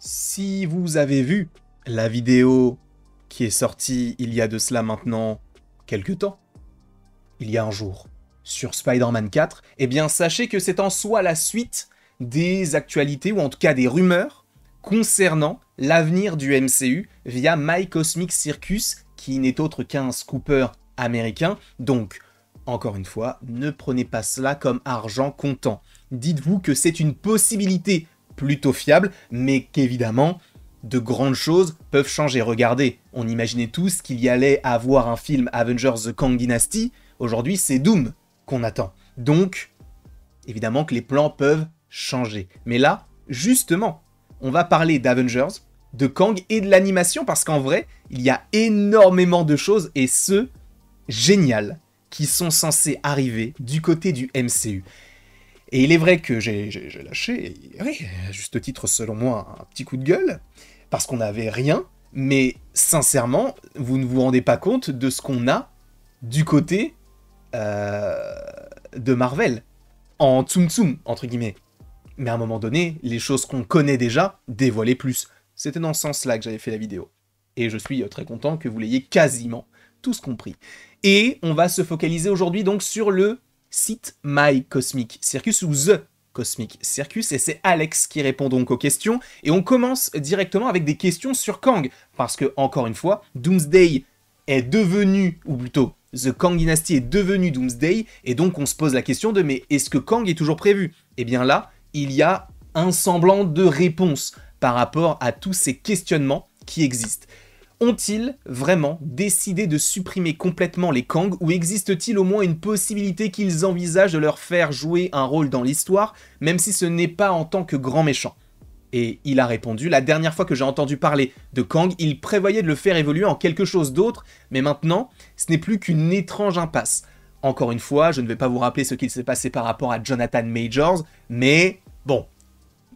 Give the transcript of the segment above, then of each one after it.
Si vous avez vu la vidéo qui est sortie il y a de cela maintenant quelques temps, il y a un jour, sur Spider-Man 4, eh bien sachez que c'est en soi la suite des actualités, ou en tout cas des rumeurs, concernant l'avenir du MCU via My Cosmic Circus, qui n'est autre qu'un scooper américain. Donc, encore une fois, ne prenez pas cela comme argent comptant. Dites-vous que c'est une possibilité plutôt fiable, mais qu'évidemment, de grandes choses peuvent changer. Regardez, on imaginait tous qu'il y allait avoir un film Avengers The Kang Dynasty. Aujourd'hui, c'est Doom qu'on attend. Donc, évidemment que les plans peuvent changer. Mais là, justement, on va parler d'Avengers, de Kang et de l'animation, parce qu'en vrai, il y a énormément de choses, et ce, géniales, qui sont censées arriver du côté du MCU. Et il est vrai que j'ai lâché, oui, à juste titre selon moi, un petit coup de gueule, parce qu'on n'avait rien, mais sincèrement, vous ne vous rendez pas compte de ce qu'on a du côté de Marvel, en tsum tsum, entre guillemets. Mais à un moment donné, les choses qu'on connaît déjà, dévoilez plus. C'était dans ce sens-là que j'avais fait la vidéo. Et je suis très content que vous l'ayez quasiment tous compris. Et on va se focaliser aujourd'hui donc sur le site My Cosmic Circus, ou The Cosmic Circus, et c'est Alex qui répond donc aux questions, et on commence directement avec des questions sur Kang, parce que, encore une fois, Doomsday est devenu, ou plutôt, The Kang Dynasty est devenu Doomsday, et donc on se pose la question de, mais est-ce que Kang est toujours prévu? Et bien là, il y a un semblant de réponse par rapport à tous ces questionnements qui existent. Ont-ils vraiment décidé de supprimer complètement les Kang, ou existe-t-il au moins une possibilité qu'ils envisagent de leur faire jouer un rôle dans l'histoire, même si ce n'est pas en tant que grand méchant? Et il a répondu, la dernière fois que j'ai entendu parler de Kang, il prévoyait de le faire évoluer en quelque chose d'autre, mais maintenant, ce n'est plus qu'une étrange impasse. Encore une fois, je ne vais pas vous rappeler ce qu'il s'est passé par rapport à Jonathan Majors, mais bon,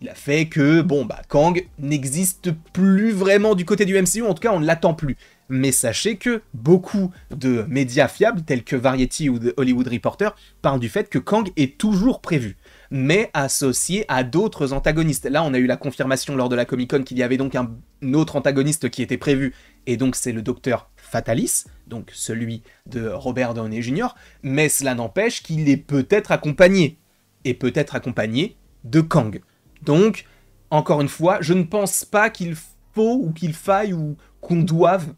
il a fait que, Kang n'existe plus vraiment du côté du MCU, en tout cas on ne l'attend plus. Mais sachez que beaucoup de médias fiables, tels que Variety ou The Hollywood Reporter, parlent du fait que Kang est toujours prévu, mais associé à d'autres antagonistes. Là, on a eu la confirmation lors de la Comic-Con qu'il y avait donc un autre antagoniste qui était prévu, et donc c'est le Docteur Fatalis, donc celui de Robert Downey Jr., mais cela n'empêche qu'il est peut-être accompagné, et peut-être accompagné de Kang. Donc, encore une fois, je ne pense pas qu'il faut, ou qu'il faille, ou qu'on doive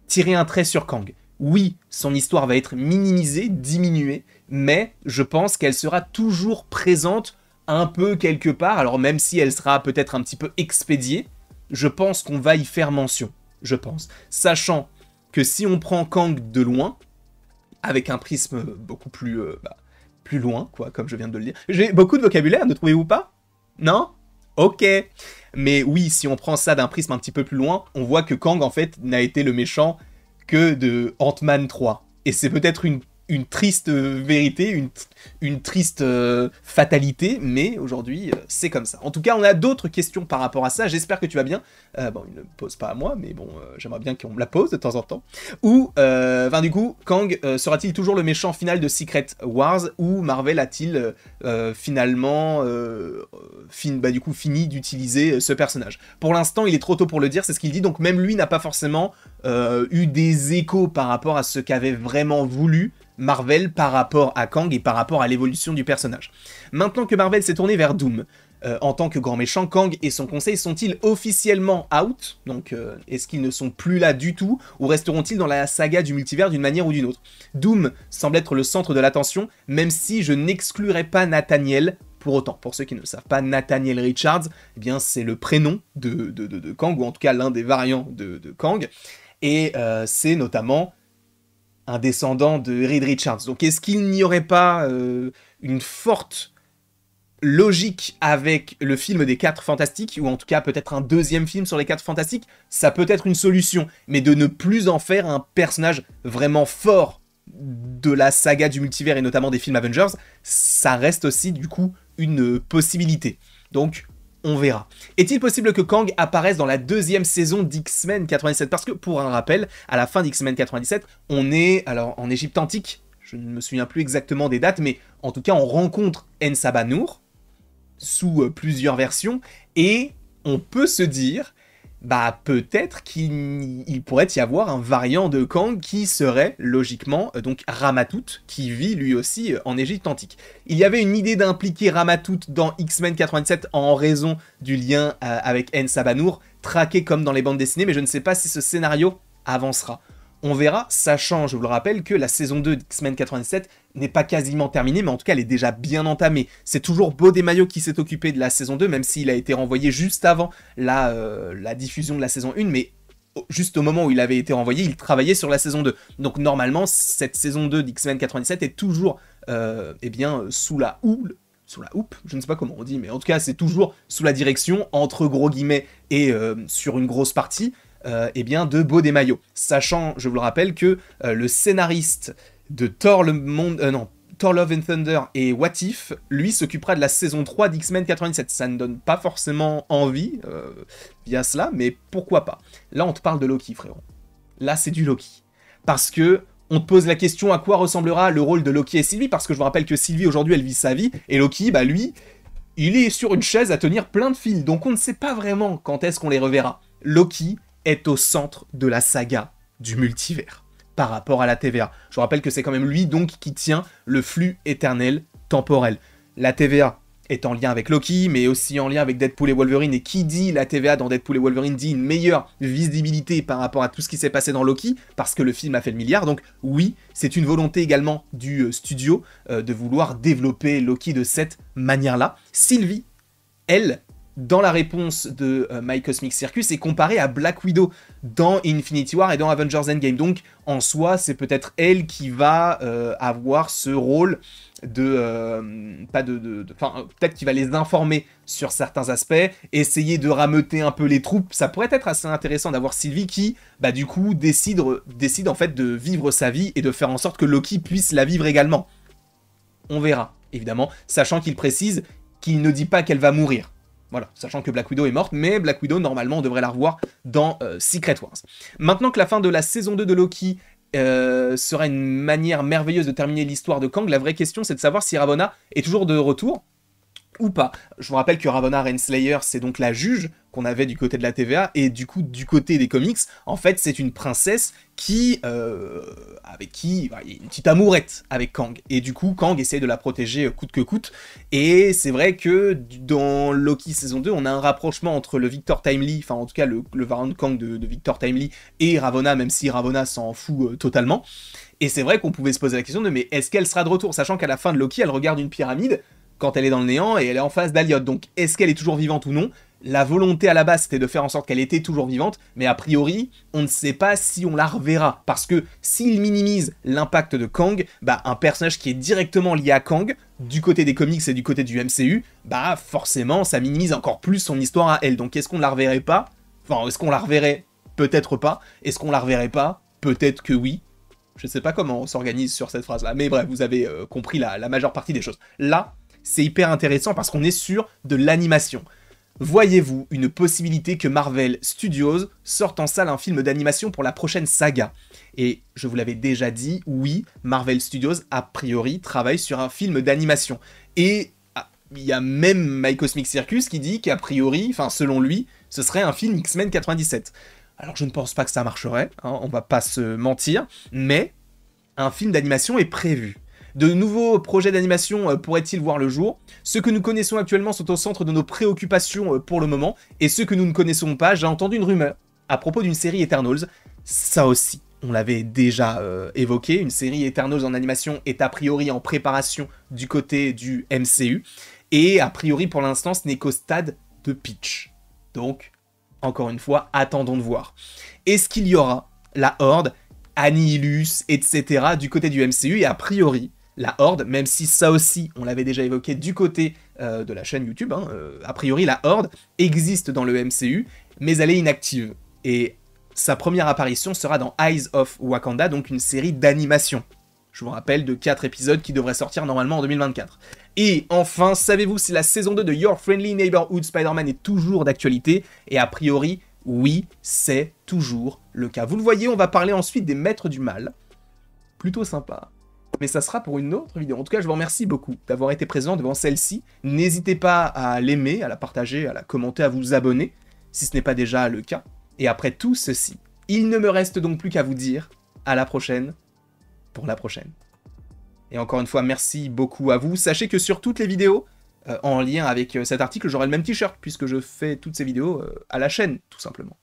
tirer un trait sur Kang. Oui, son histoire va être minimisée, diminuée, mais je pense qu'elle sera toujours présente un peu quelque part, alors même si elle sera peut-être un petit peu expédiée, je pense qu'on va y faire mention, je pense. Sachant que si on prend Kang de loin, avec un prisme beaucoup plus, plus loin, quoi, comme je viens de le dire. J'ai beaucoup de vocabulaire, ne trouvez-vous pas? Non? Ok. Mais oui, si on prend ça d'un prisme un petit peu plus loin, on voit que Kang, en fait, n'a été le méchant que de Ant-Man 3. Et c'est peut-être une triste vérité, une triste fatalité, mais aujourd'hui, c'est comme ça. En tout cas, on a d'autres questions par rapport à ça. J'espère que tu vas bien. Bon, il ne me pose pas à moi, mais bon, j'aimerais bien qu'on me la pose de temps en temps. Ou, du coup, Kang sera-t-il toujours le méchant final de Secret Wars, ou Marvel a-t-il finalement fini d'utiliser ce personnage? Pour l'instant, il est trop tôt pour le dire, c'est ce qu'il dit, donc même lui n'a pas forcément eu des échos par rapport à ce qu'avait vraiment voulu Marvel par rapport à Kang et par rapport à l'évolution du personnage. Maintenant que Marvel s'est tourné vers Doom, en tant que grand méchant, Kang et son conseil sont-ils officiellement out? Donc, est-ce qu'ils ne sont plus là du tout, ou resteront-ils dans la saga du multivers d'une manière ou d'une autre? Doom semble être le centre de l'attention, même si je n'exclurais pas Nathaniel. Pour autant, pour ceux qui ne le savent pas, Nathaniel Richards, eh bien c'est le prénom de Kang, ou en tout cas l'un des variants de Kang, et c'est notamment un descendant de Reed Richards. Donc est-ce qu'il n'y aurait pas une forte logique avec le film des 4 Fantastiques, ou en tout cas peut-être un deuxième film sur les 4 Fantastiques? Ça peut être une solution, mais de ne plus en faire un personnage vraiment fort de la saga du multivers et notamment des films Avengers, ça reste aussi du coup une possibilité. Donc on verra. Est-il possible que Kang apparaisse dans la deuxième saison d'X-Men 97? Parce que, pour un rappel, à la fin d'X-Men 97, on est alors en Égypte antique, je ne me souviens plus exactement des dates, mais en tout cas, on rencontre Ensaba Noor, sous plusieurs versions, et on peut se dire, bah peut-être qu'il pourrait y avoir un variant de Kang qui serait logiquement donc Ramatout, qui vit lui aussi en Égypte antique. Il y avait une idée d'impliquer Ramatout dans X-Men 97 en raison du lien avec En Sabanour, traqué comme dans les bandes dessinées, mais je ne sais pas si ce scénario avancera. On verra, sachant, je vous le rappelle, que la saison 2 d'X-Men 97 n'est pas quasiment terminée, mais en tout cas elle est déjà bien entamée. C'est toujours Beau Desmaillots qui s'est occupé de la saison 2, même s'il a été renvoyé juste avant la diffusion de la saison 1, mais juste au moment où il avait été renvoyé, il travaillait sur la saison 2. Donc normalement, cette saison 2 d'X-Men 97 est toujours eh bien, sous la houppe, je ne sais pas comment on dit, mais en tout cas c'est toujours sous la direction, entre gros guillemets, et sur une grosse partie, eh bien, de Beau Desmaillots. Sachant, je vous le rappelle, que le scénariste de Thor Love and Thunder et What If, lui, s'occupera de la saison 3 d'X-Men 97. Ça ne donne pas forcément envie via cela, mais pourquoi pas. Là, on te parle de Loki, frérot. Là, c'est du Loki. Parce que on te pose la question à quoi ressemblera le rôle de Loki et Sylvie, parce que je vous rappelle que Sylvie, aujourd'hui, elle vit sa vie, et Loki, bah lui, il est sur une chaise à tenir plein de fils, donc on ne sait pas vraiment quand est-ce qu'on les reverra. Loki est au centre de la saga du multivers par rapport à la TVA. Je vous rappelle que c'est quand même lui donc qui tient le flux éternel temporel. La TVA est en lien avec Loki, mais aussi en lien avec Deadpool et Wolverine, et qui dit la TVA dans Deadpool et Wolverine dit une meilleure visibilité par rapport à tout ce qui s'est passé dans Loki, parce que le film a fait le milliard, donc oui, c'est une volonté également du studio de vouloir développer Loki de cette manière-là. Sylvie, elle, dans la réponse de My Cosmic Circus, est comparée à Black Widow dans Infinity War et dans Avengers Endgame. Donc, en soi, c'est peut-être elle qui va avoir ce rôle de... peut-être qu'il va les informer sur certains aspects, essayer de rameuter un peu les troupes. Ça pourrait être assez intéressant d'avoir Sylvie qui, bah du coup, décide en fait de vivre sa vie et de faire en sorte que Loki puisse la vivre également. On verra, évidemment, sachant qu'il précise qu'il ne dit pas qu'elle va mourir. Voilà, sachant que Black Widow est morte, mais Black Widow, normalement, on devrait la revoir dans Secret Wars. Maintenant que la fin de la saison 2 de Loki sera une manière merveilleuse de terminer l'histoire de Kang, la vraie question, c'est de savoir si Ravonna est toujours de retour ou pas. Je vous rappelle que Ravonna Renslayer, c'est donc la juge qu'on avait du côté de la TVA, et du coup, du côté des comics, en fait, c'est une princesse qui, avec qui, il y a une petite amourette avec Kang, et du coup, Kang essaie de la protéger coûte que coûte, et c'est vrai que dans Loki saison 2, on a un rapprochement entre le Victor Timely, enfin en tout cas le variant de Kang de Victor Timely, et Ravonna, même si Ravonna s'en fout totalement, et c'est vrai qu'on pouvait se poser la question de, mais est-ce qu'elle sera de retour, sachant qu'à la fin de Loki, elle regarde une pyramide, quand elle est dans le néant, et elle est en face d'Aliot. Donc, est-ce qu'elle est toujours vivante ou non? La volonté à la base, c'était de faire en sorte qu'elle était toujours vivante, mais a priori, on ne sait pas si on la reverra. Parce que s'il minimise l'impact de Kang, bah, un personnage qui est directement lié à Kang, du côté des comics et du côté du MCU, bah, forcément, ça minimise encore plus son histoire à elle. Donc, est-ce qu'on la reverrait pas? Enfin, est-ce qu'on la reverrait? Peut-être pas. Est-ce qu'on la reverrait pas? Peut-être que oui. Je ne sais pas comment on s'organise sur cette phrase-là, mais bref, vous avez compris la majeure partie des choses. Là, c'est hyper intéressant parce qu'on est sur de l'animation. Voyez-vous une possibilité que Marvel Studios sorte en salle un film d'animation pour la prochaine saga? Et je vous l'avais déjà dit, oui, Marvel Studios, a priori, travaille sur un film d'animation. Et il y a même My Cosmic Circus qui dit qu'a priori, enfin selon lui, ce serait un film X-Men 97. Alors je ne pense pas que ça marcherait, hein, on va pas se mentir, mais un film d'animation est prévu. De nouveaux projets d'animation pourraient-ils voir le jour? Ceux que nous connaissons actuellement sont au centre de nos préoccupations pour le moment, et ceux que nous ne connaissons pas, j'ai entendu une rumeur à propos d'une série Eternals. Ça aussi, on l'avait déjà évoqué, une série Eternals en animation est a priori en préparation du côté du MCU, et a priori pour l'instant ce n'est qu'au stade de pitch. Donc, encore une fois, attendons de voir. Est-ce qu'il y aura la Horde, Annihilus, etc. du côté du MCU? Et a priori, la Horde, même si ça aussi, on l'avait déjà évoqué du côté de la chaîne YouTube, hein, a priori la Horde existe dans le MCU, mais elle est inactive. Et sa première apparition sera dans Eyes of Wakanda, donc une série d'animation. Je vous rappelle de 4 épisodes qui devraient sortir normalement en 2024. Et enfin, savez-vous si la saison 2 de Your Friendly Neighborhood Spider-Man est toujours d'actualité? Et a priori, oui, c'est toujours le cas. Vous le voyez, on va parler ensuite des Maîtres du Mal. Plutôt sympa. mais ça sera pour une autre vidéo. En tout cas, je vous remercie beaucoup d'avoir été présent devant celle-ci. N'hésitez pas à l'aimer, à la partager, à la commenter, à vous abonner, si ce n'est pas déjà le cas. Et après tout ceci, il ne me reste donc plus qu'à vous dire à la prochaine pour la prochaine. Et encore une fois, merci beaucoup à vous. Sachez que sur toutes les vidéos, en lien avec cet article, j'aurai le même t-shirt, puisque je fais toutes ces vidéos à la chaîne, tout simplement.